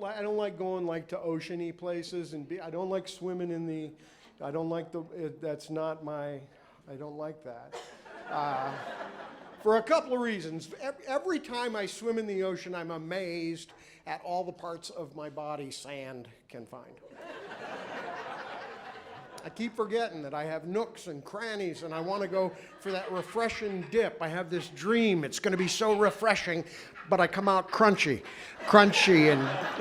I don't like going like to oceany places I don't like swimming in the. I don't like that's not my. I don't like that. For a couple of reasons. Every time I swim in the ocean, I'm amazed at all the parts of my body sand can find. I keep forgetting that I have nooks and crannies and I want to go for that refreshing dip. I have this dream. It's going to be so refreshing, but I come out crunchy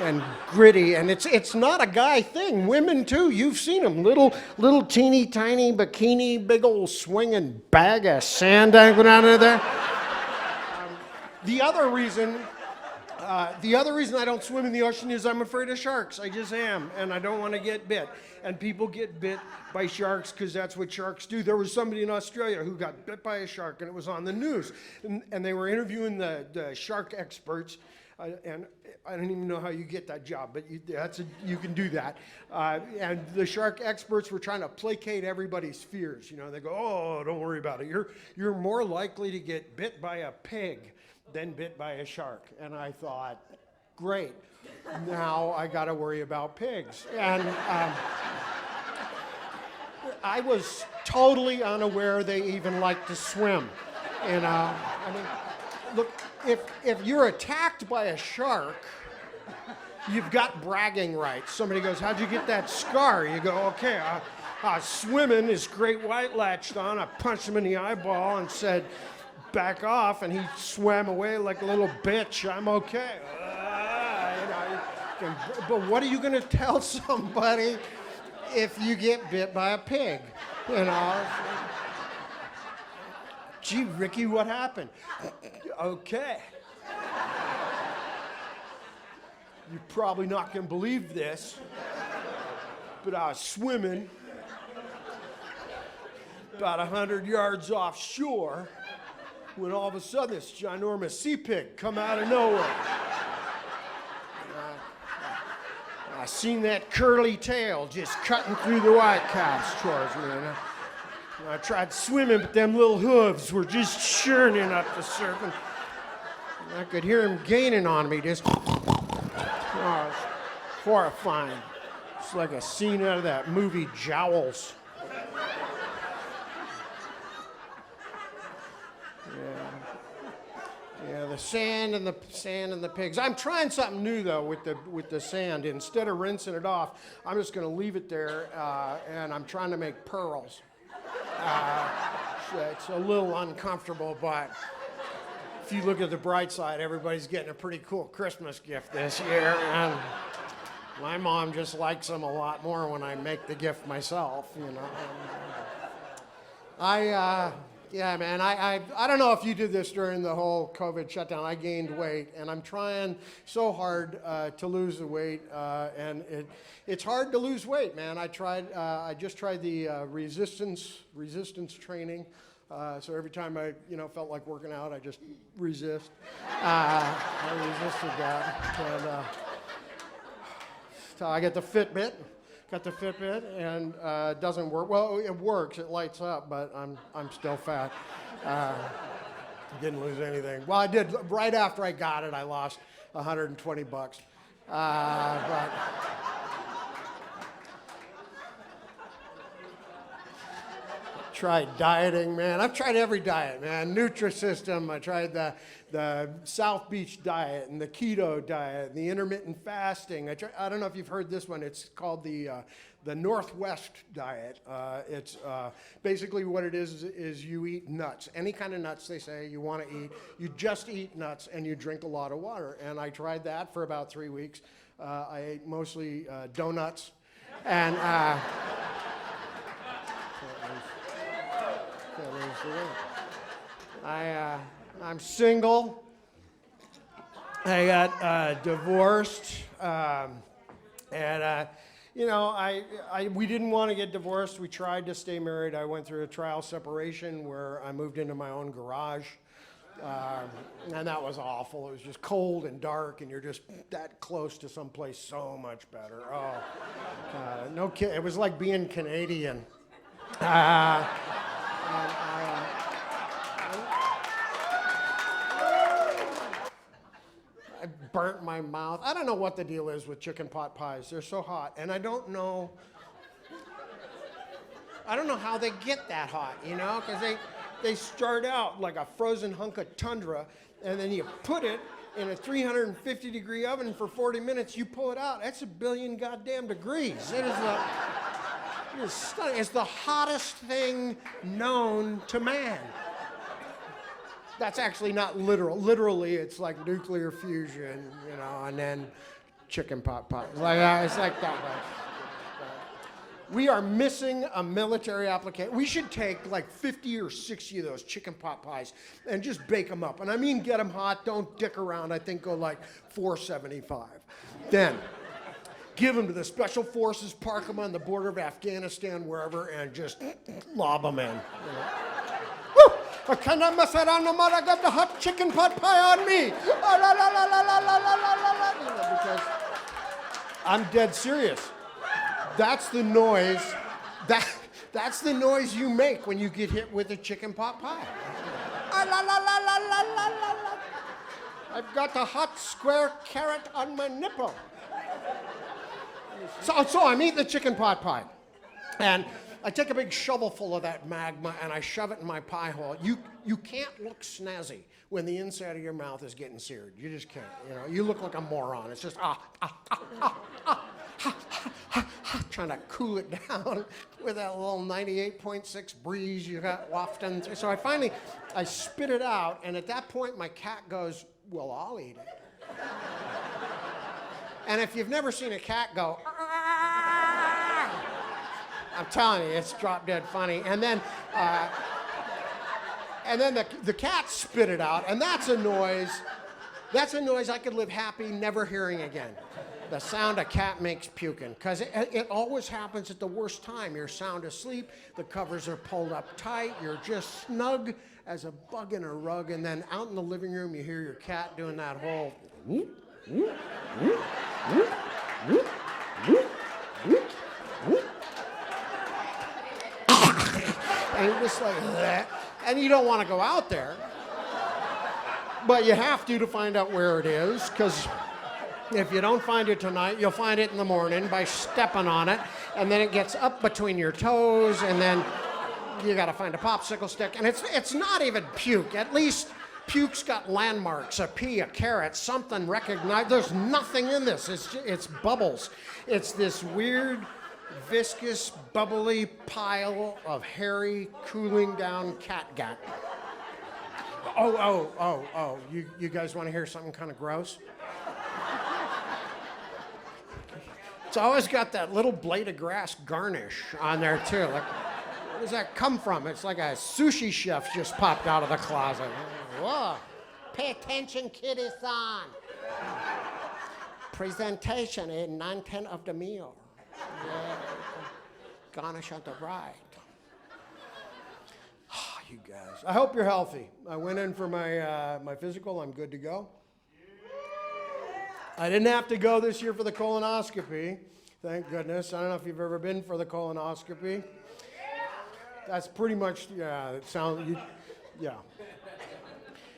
and gritty. And it's not a guy thing. Women too. You've seen them. Little teeny tiny bikini, big old swinging bag of sand dangling out of there. The other reason I don't swim in the ocean is I'm afraid of sharks. I just am, and I don't want to get bit. And people get bit by sharks because that's what sharks do. There was somebody in Australia who got bit by a shark, and it was on the news. And they were interviewing the shark experts, and I don't even know how you get that job, but you can do that. And the shark experts were trying to placate everybody's fears. You know, they go, "Oh, don't worry about it. You're more likely to get bit by a pig than bit by a shark." And I thought, great, now I got to worry about pigs. And I was totally unaware they even like to swim. And I mean, look, if you're attacked by a shark, you've got bragging rights. Somebody goes, "How'd you get that scar?" You go, "Okay, swimming, this great white latched on. I punched him in the eyeball and said, 'Back off,' and he swam away like a little bitch. I'm okay." But what are you going to tell somebody if you get bit by a pig? You know? "Gee, Ricky, what happened?" "Okay. You're probably not going to believe this, but I was swimming about 100 yards offshore when all of a sudden this ginormous sea pig come out of nowhere. I seen that curly tail just cutting through the white caps towards me. And I tried swimming, but them little hooves were just churning up the surface. And I could hear him gaining on me, just it's horrifying. It's like a scene out of that movie Jowls. Yeah, the sand and the pigs. I'm trying something new though with the sand. Instead of rinsing it off, I'm just going to leave it there, and I'm trying to make pearls. It's a little uncomfortable, but if you look at the bright side, everybody's getting a pretty cool Christmas gift this year, and my mom just likes them a lot more when I make the gift myself. You know. Yeah, man, I don't know if you did this during the whole COVID shutdown. I gained weight, and I'm trying so hard to lose the weight, and it's hard to lose weight, man. I just tried the resistance training, so every time I felt like working out, I just resist. I resisted that, and so I get the Fitbit. Got the Fitbit, and it doesn't work. Well, it works. It lights up, but I'm still fat. Didn't lose anything. Well, I did. Right after I got it, I lost $120. But tried dieting, man. I've tried every diet, man. Nutrisystem. I tried the South Beach diet and the keto diet and the intermittent fasting. I don't know if you've heard this one. It's called the Northwest diet. It's basically what it is you eat nuts. Any kind of nuts they say you want to eat. You just eat nuts and you drink a lot of water. And I tried that for about 3 weeks. I ate mostly donuts and I'm single. I got divorced, and we didn't want to get divorced. We tried to stay married. I went through a trial separation where I moved into my own garage, and that was awful. It was just cold and dark, and you're just that close to someplace so much better. Oh, no kid. It was like being Canadian. I burnt my mouth. I don't know what the deal is with chicken pot pies. They're so hot. And I don't know how they get that hot, you know, because they start out like a frozen hunk of tundra, and then you put it in a 350-degree oven for 40 minutes, you pull it out. That's a billion goddamn degrees. It is stunning. It's the hottest thing known to man. That's actually not literal. Literally, it's like nuclear fusion, you know, and then chicken pot pie. It's like that. We are missing a military application. We should take like 50 or 60 of those chicken pot pies and just bake them up. And I mean get them hot, don't dick around. I think go like $4.75. Then give them to the special forces, park them on the border of Afghanistan, wherever, and just lob them in. You know? Woo! I cannot mess around no more. I got the hot chicken pot pie on me. Oh, la, la, la, la, la, la, la, la, la. You know, because I'm dead serious. That's the noise. That's the noise you make when you get hit with a chicken pot pie. Ah, la, la, la, la, la, la, la, la. I've got a hot square carrot on my nipple. So I'm eating the chicken pot pie, and I take a big shovel full of that magma and I shove it in my pie hole. You can't look snazzy when the inside of your mouth is getting seared. You just can't. You know, you look like a moron. It's just trying to cool it down with that little 98.6 breeze you got wafting through. So I spit it out, and at that point my cat goes, well, I'll eat it. And if you've never seen a cat go, I'm telling you, it's drop dead funny. And then the cat spit it out, and that's a noise I could live happy never hearing again. The sound a cat makes puking, because it always happens at the worst time. You're sound asleep, the covers are pulled up tight, you're just snug as a bug in a rug, and then out in the living room you hear your cat doing that whole whoop, whoop, whoop, whoop, whoop, whoop, whoop, whoop. And you're just like that, and you don't want to go out there, but you have to find out where it is, because if you don't find it tonight, you'll find it in the morning by stepping on it, and then it gets up between your toes, and then you got to find a popsicle stick, and it's not even puke. At least puke's got landmarks, a pea, a carrot, something recognized. There's nothing in this. It's bubbles. It's this weird, viscous, bubbly pile of hairy, cooling down cat gut. Oh, you guys want to hear something kind of gross? It's always got that little blade of grass garnish on there too. Like, where does that come from? It's like a sushi chef just popped out of the closet. Whoa. Pay attention, kitty-san. Presentation is 9/10 of the meal. Yeah. Garnish on the right. You guys. I hope you're healthy. I went in for my physical. I'm good to go. I didn't have to go this year for the colonoscopy. Thank goodness. I don't know if you've ever been for the colonoscopy. That's pretty much, yeah, yeah.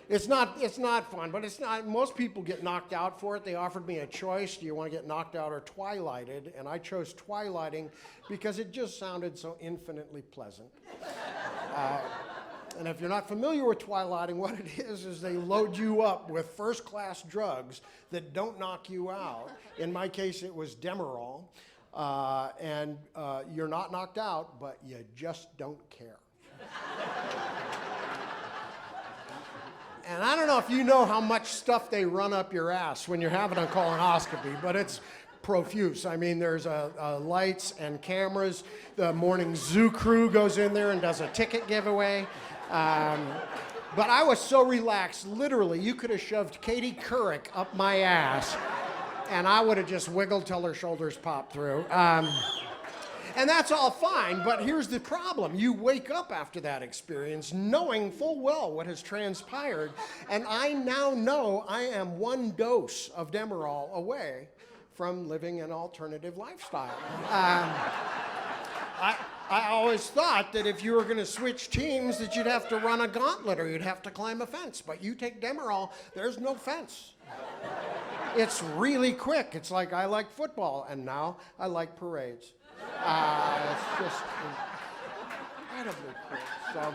It's not fun, but it's not, most people get knocked out for it. They offered me a choice. Do you want to get knocked out or twilighted? And I chose twilighting because it just sounded so infinitely pleasant. And if you're not familiar with twilighting, what it is they load you up with first-class drugs that don't knock you out. In my case, it was Demerol. And you're not knocked out, but you just don't care. And I don't know if you know how much stuff they run up your ass when you're having a colonoscopy, but it's profuse. I mean, there's lights and cameras. The morning zoo crew goes in there and does a ticket giveaway. But I was so relaxed, literally, you could have shoved Katie Couric up my ass, and I would have just wiggled till her shoulders popped through. And that's all fine, but here's the problem. You wake up after that experience knowing full well what has transpired, and I now know I am one dose of Demerol away from living an alternative lifestyle. I always thought that if you were going to switch teams that you'd have to run a gauntlet or you'd have to climb a fence, but you take Demerol, there's no fence. It's really quick. It's like I like football, and now I like parades. It's just incredibly quick. So,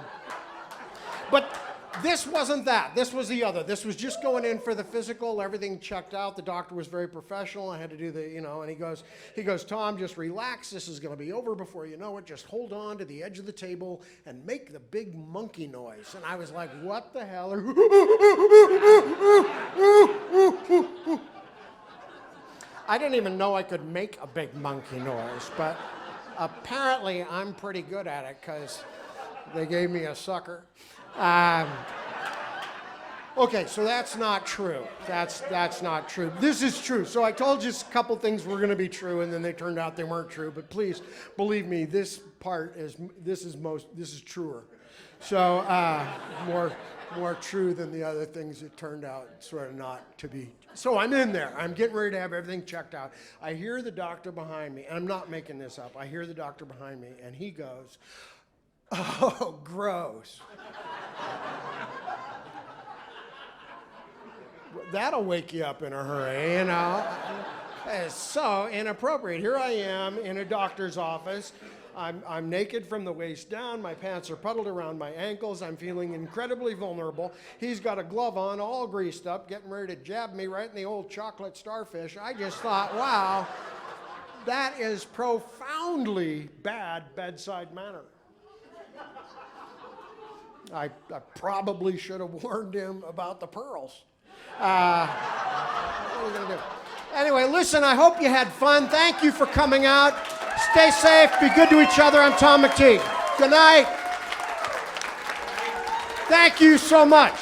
but this wasn't that. This was the other. This was just going in for the physical. Everything checked out. The doctor was very professional. I had to do the, and he goes, Tom, just relax. This is going to be over before you know it. Just hold on to the edge of the table and make the big monkey noise. And I was like, what the hell? I didn't even know I could make a big monkey noise, but apparently I'm pretty good at it because they gave me a sucker. Okay, so that's not true. That's not true. This is true. So I told you a couple things were going to be true, and then they turned out they weren't true. But please believe me, this is truer. So more true than the other things that turned out sort of not to be. So I'm in there. I'm getting ready to have everything checked out. I hear the doctor behind me, and I'm not making this up. I hear the doctor behind me, and he goes, "Oh, gross." That'll wake you up in a hurry, It's so inappropriate. Here I am in a doctor's office. I'm naked from the waist down. My pants are puddled around my ankles. I'm feeling incredibly vulnerable. He's got a glove on, all greased up, getting ready to jab me right in the old chocolate starfish. I just thought, wow, that is profoundly bad bedside manner. I probably should have warned him about the pearls. What are we going to do? Anyway, listen, I hope you had fun. Thank you for coming out. Stay safe. Be good to each other. I'm Tom McTigue. Good night. Thank you so much.